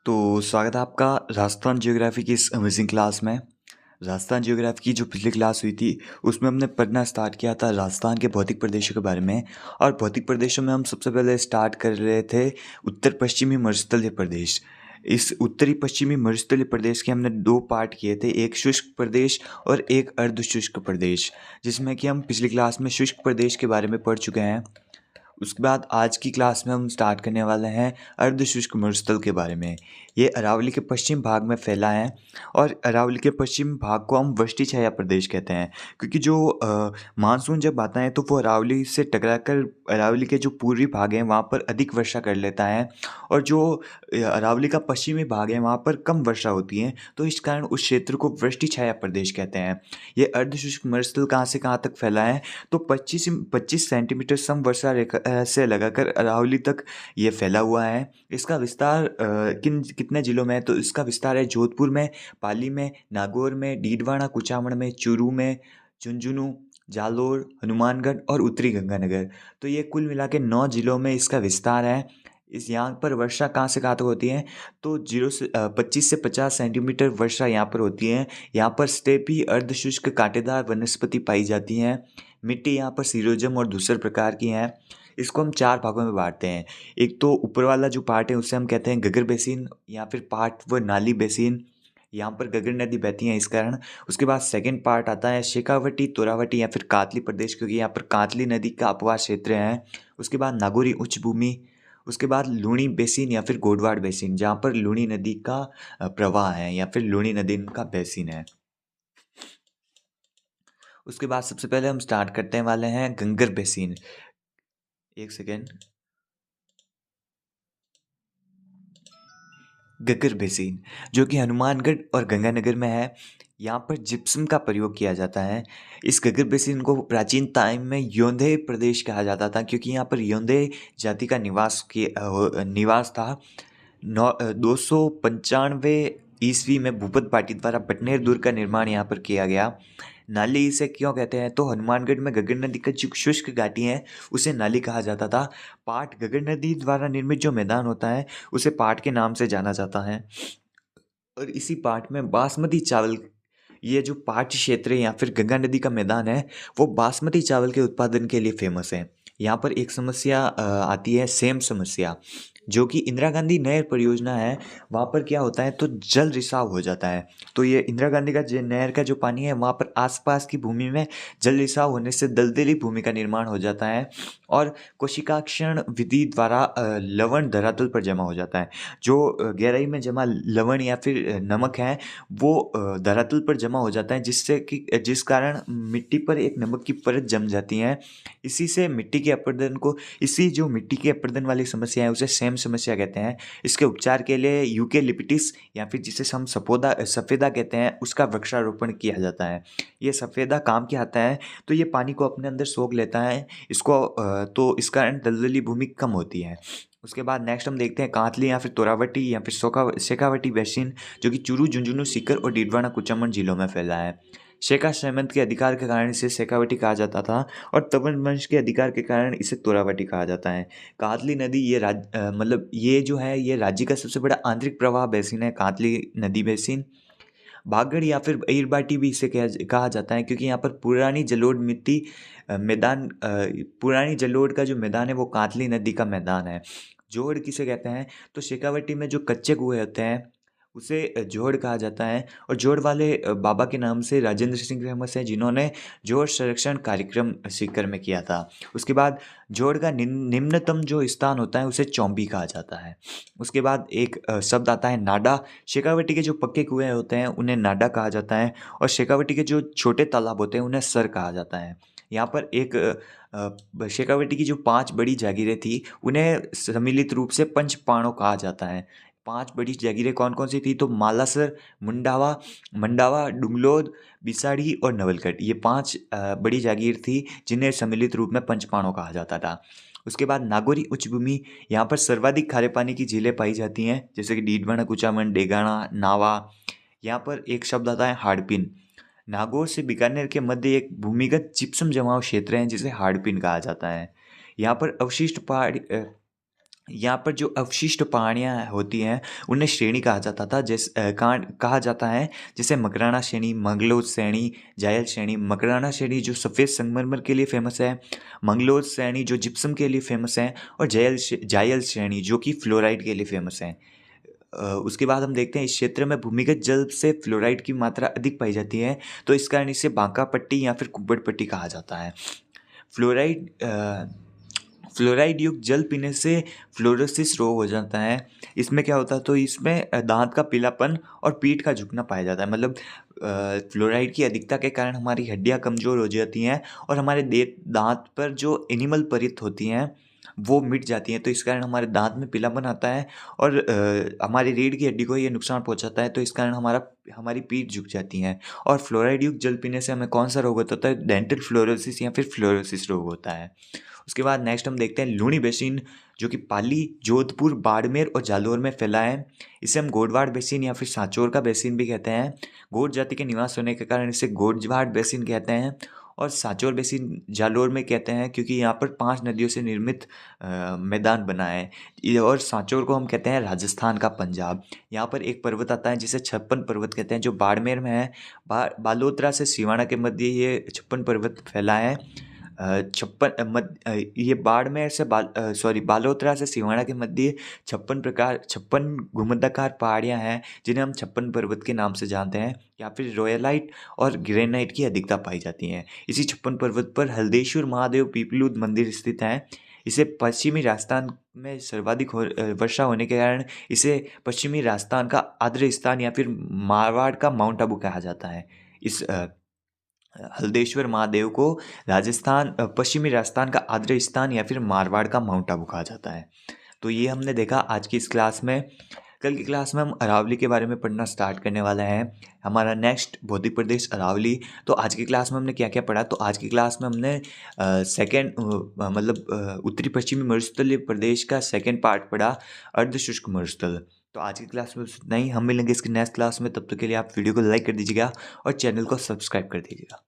तो स्वागत है आपका राजस्थान ज्योग्राफी की इस अमेजिंग क्लास में। राजस्थान ज्योग्राफी की जो पिछली क्लास हुई थी उसमें हमने पढ़ना स्टार्ट किया था राजस्थान के भौतिक प्रदेशों के बारे में। और भौतिक प्रदेशों में हम सबसे पहले स्टार्ट कर रहे थे उत्तर पश्चिमी मरुस्थलीय प्रदेश। इस उत्तरी पश्चिमी मरुस्थलीय प्रदेश के हमने दो पार्ट किए थे, एक शुष्क प्रदेश और एक अर्ध शुष्क प्रदेश, जिसमें कि हम पिछली क्लास में शुष्क प्रदेश के बारे में पढ़ चुके हैं। उसके बाद आज की क्लास में हम स्टार्ट करने वाले हैं अर्धशुष्क मरुस्थल के बारे में। ये अरावली के पश्चिम भाग में फैला है और अरावली के पश्चिम भाग को हम वृष्टि छाया प्रदेश कहते हैं, क्योंकि जो मानसून जब आता है तो वो अरावली से टकराकर अरावली के जो पूर्वी भाग हैं वहाँ पर अधिक वर्षा कर लेता है, और जो अरावली का पश्चिमी भाग है वहाँ पर कम वर्षा होती है, तो इस कारण उस क्षेत्र को वृष्टि छाया प्रदेश कहते हैं। ये अर्धशुष्क मरुस्थल कहाँ से कहाँ तक फैला है, तो 25 सेंटीमीटर समवर्षा रेखा से लगाकर अरावली तक ये फैला हुआ है। इसका विस्तार कितने जिलों में है, तो इसका विस्तार है जोधपुर में, पाली में, नागौर में, डीडवाना कुचामण में, चूरू में, झुंझुनू, जालोर, हनुमानगढ़ और उत्तरी गंगानगर। तो ये कुल मिला के 9 जिलों में इसका विस्तार है। इस यहाँ पर वर्षा कहाँ से कहाँ तक होती है, तो 25 से 50 सेंटीमीटर वर्षा यहाँ पर होती है। यहाँ पर स्टेपी अर्धशुष्क कांटेदार वनस्पति पाई जाती हैं। मिट्टी यहाँ पर सीरोजम और धूसर प्रकार की हैं। इसको हम 4 भागों में बांटते हैं। एक तो ऊपर वाला जो पार्ट है उसे हम कहते हैं गगर बेसिन या फिर पार्ट व नाली बेसिन। यहाँ पर गगर नदी बहती है इस कारण। उसके बाद सेकंड पार्ट आता है शेखावटी, तोरावटी या फिर कातली प्रदेश, क्योंकि यहाँ पर कातली नदी का अपवास क्षेत्र है। उसके बाद नागौरी उच्च भूमि। उसके बाद लूणी बेसिन या फिर गोडवाड़ बेसिन, जहाँ पर लूणी नदी का प्रवाह है या फिर लूणी नदी का बेसिन है। उसके बाद सबसे पहले हम स्टार्ट करते वाले हैं गंगर बेसिन। एक सेकेंड। गगर बेसिन जो कि हनुमानगढ़ और गंगानगर में है। यहाँ पर जिप्सम का प्रयोग किया जाता है। इस गगर बेसिन को प्राचीन टाइम में योंधे प्रदेश कहा जाता था, क्योंकि यहाँ पर योंधे जाति का निवास था। 295 ईस्वी में भूपत पाटी द्वारा बटनेर दुर्ग का निर्माण यहाँ पर किया गया। नाली इसे क्यों कहते हैं, तो हनुमानगढ़ में गगर नदी का जो शुष्क घाटी है उसे नाली कहा जाता था। पाट गगर नदी द्वारा निर्मित जो मैदान होता है उसे पाट के नाम से जाना जाता है। और इसी पाट में बासमती चावल, ये जो पाट क्षेत्र है या फिर गंगा नदी का मैदान है वो बासमती चावल के उत्पादन के लिए फेमस है। यहाँ पर एक समस्या आती है, सेम समस्या, जो कि इंदिरा गांधी नहर परियोजना है। वहाँ पर क्या होता है, तो जल रिसाव हो जाता है। तो ये इंदिरा गांधी का जो नहर का जो पानी है वहाँ पर आसपास की भूमि में जल रिसाव होने से दलदली भूमि का निर्माण हो जाता है और कोशिकाक्षरण विधि द्वारा लवण धरातल पर जमा हो जाता है। जो गहराई में जमा लवण या फिर नमक है वो धरातल पर जमा हो जाता है, जिस कारण मिट्टी पर एक नमक की परत जम जाती है। इसी जो मिट्टी के अपरदन वाली समस्या है उसे सेम समस्या कहते हैं। इसके उपचार के लिए यूकेलिप्टिस या फिर जिसे हम सफ़ेदा कहते हैं उसका वृक्षारोपण किया जाता है। ये सफ़ेदा काम क्या आता है, तो ये पानी को अपने अंदर सोख लेता है तो इस कारण दलदली भूमि कम होती है। उसके बाद नेक्स्ट हम देखते हैं कातली या फिर तोरावटी या फिर शेखावटी बेसिन, जो कि चूरू, झुंझुनू, सीकर और डीडवाना कुचामन जिलों में फैला है। शेखा सामंत के अधिकार के कारण इसे शेखावटी कहा जाता था और तवन वंश के अधिकार के कारण इसे तोरावटी कहा जाता है। कातली नदी मतलब ये जो है ये राज्य का सबसे बड़ा आंतरिक प्रवाह बेसिन है, कातली नदी बेसिन। भागड़ या फिर एरबाटी भी इसे कहा जाता है, क्योंकि यहाँ पर पुरानी जलोढ़ का जो मैदान है वो कातली नदी का मैदान है। जोड़ किसे कहते हैं, तो शेखावटी में जो कच्चे कुएं होते हैं उसे जोड़ कहा जाता है। और जोड़ वाले बाबा के नाम से राजेंद्र सिंह फेमस है, जिन्होंने जोड़ संरक्षण कार्यक्रम सीकर में किया था। उसके बाद जोड़ का निम्नतम जो स्थान होता है उसे चौंबी कहा जाता है। उसके बाद एक शब्द आता है नाडा। शेखावटी के जो पक्के कुएं होते हैं उन्हें नाडा कहा जाता है और शेखावटी के जो छोटे तालाब होते हैं उन्हें सर कहा जाता है। यहाँ पर शेखावटी की जो 5 बड़ी जागीरें थी उन्हें सम्मिलित रूप से पंचपाणों कहा जाता है। 5 बड़ी जागीरें कौन कौन सी थी, तो मालासर, मंडावा, डुंगलोद, बिसाड़ी और नवलगढ़, ये 5 बड़ी जागीर थी जिन्हें सम्मिलित रूप में पंचपाणों कहा जाता था। उसके बाद नागौरी उच्च भूमि, यहाँ पर सर्वाधिक खारे पानी की झीलें पाई जाती हैं, जैसे कि डीडवाना, कुचामन, डेगाना, नावा। यहाँ पर एक शब्द आता है हाड़पिन। नागौर से बीकानेर के मध्य एक भूमिगत जिप्सम जमाव क्षेत्र है जिसे हाड़पिन कहा जाता है। यहाँ पर यहाँ पर जो अवशिष्ट पहाड़ियाँ होती हैं उन्हें श्रेणी कहा जाता था, कहा जाता है, जैसे मकराना श्रेणी, मंगलोच श्रेणी, जायल श्रेणी। मकराना श्रेणी जो सफ़ेद संगमरमर के लिए फेमस है, मंगलोच श्रेणी जो जिप्सम के लिए फेमस है, और जायल श्रेणी जो कि फ्लोराइड के लिए फेमस है। उसके बाद हम देखते हैं इस क्षेत्र में भूमिगत जल से फ्लोराइड की मात्रा अधिक पाई जाती है, तो इस कारण इसे बांका पट्टी या फिर कुब्बड़ पट्टी कहा जाता है। फ्लोराइड फ्लोराइड युक्त जल पीने से फ्लोरोसिस रोग हो जाता है। इसमें क्या होता है, तो इसमें दांत का पीलापन और पीठ का झुकना पाया जाता है। मतलब फ्लोराइड की अधिकता के कारण हमारी हड्डियां कमज़ोर हो जाती हैं और हमारे दांत पर जो एनिमल परित होती हैं वो मिट जाती हैं, तो इस कारण हमारे दांत में पीलापन आता है और हमारी रीढ़ की हड्डी को ये नुकसान पहुंचाता है, तो इस कारण हमारी पीठ झुक जाती है। और फ्लोराइड युक्त जल पीने से हमें कौन सा रोग होता है, डेंटल फ्लोरोसिस या फिर फ्लोरोसिस रोग होता है। उसके बाद नेक्स्ट हम देखते हैं लूणी बेसिन, जो कि पाली, जोधपुर, बाड़मेर और जालौर में फैला है। इसे हम गोडवाड़ बेसिन या फिर सांचौर का बेसिन भी कहते हैं। गोड जाति के निवास होने के कारण इसे गोडवाड़ बेसिन कहते हैं। और सांचौर बेसिन जालौर में कहते हैं क्योंकि यहाँ पर 5 नदियों से निर्मित मैदान बना है। और सांचौर को हम कहते हैं राजस्थान का पंजाब। यहाँ पर एक पर्वत आता है जिसे 56 पर्वत कहते हैं, जो बाड़मेर में है। बालोतरा से सिवाना के मध्य ये 56 पर्वत फैला है। ये बाड़मेर से बालोतरा से सिवाना के मध्य 56 घुमदाकार पहाड़ियाँ हैं जिन्हें हम 56 पर्वत के नाम से जानते हैं। या फिर रॉयलाइट और ग्रेनाइट की अधिकता पाई जाती है। इसी 56 पर्वत पर हल्देश्वर महादेव पीपलूद मंदिर स्थित है। इसे पश्चिमी राजस्थान में सर्वाधिक वर्षा होने के कारण इसे पश्चिमी राजस्थान का आर्द्र स्थान या फिर मारवाड़ का माउंट आबू कहा जाता है। इस हल्देश्वर महादेव को पश्चिमी राजस्थान का आर्द्र स्थान या फिर मारवाड़ का माउंट आबू कहा जाता है। तो ये हमने देखा आज की इस क्लास में। कल की क्लास में हम अरावली के बारे में पढ़ना स्टार्ट करने वाले हैं। हमारा नेक्स्ट भौतिक प्रदेश अरावली। तो आज की क्लास में हमने क्या क्या पढ़ा, तो आज की क्लास में हमने उत्तरी पश्चिमी मरुस्थलीय प्रदेश का सेकेंड पार्ट पढ़ा, अर्ध शुष्क मरुस्थल। तो आज की क्लास में नहीं, हम मिलेंगे इसकी नेक्स्ट क्लास में। तब तक के लिए आप वीडियो को लाइक कर दीजिएगा और चैनल को सब्सक्राइब कर दीजिएगा।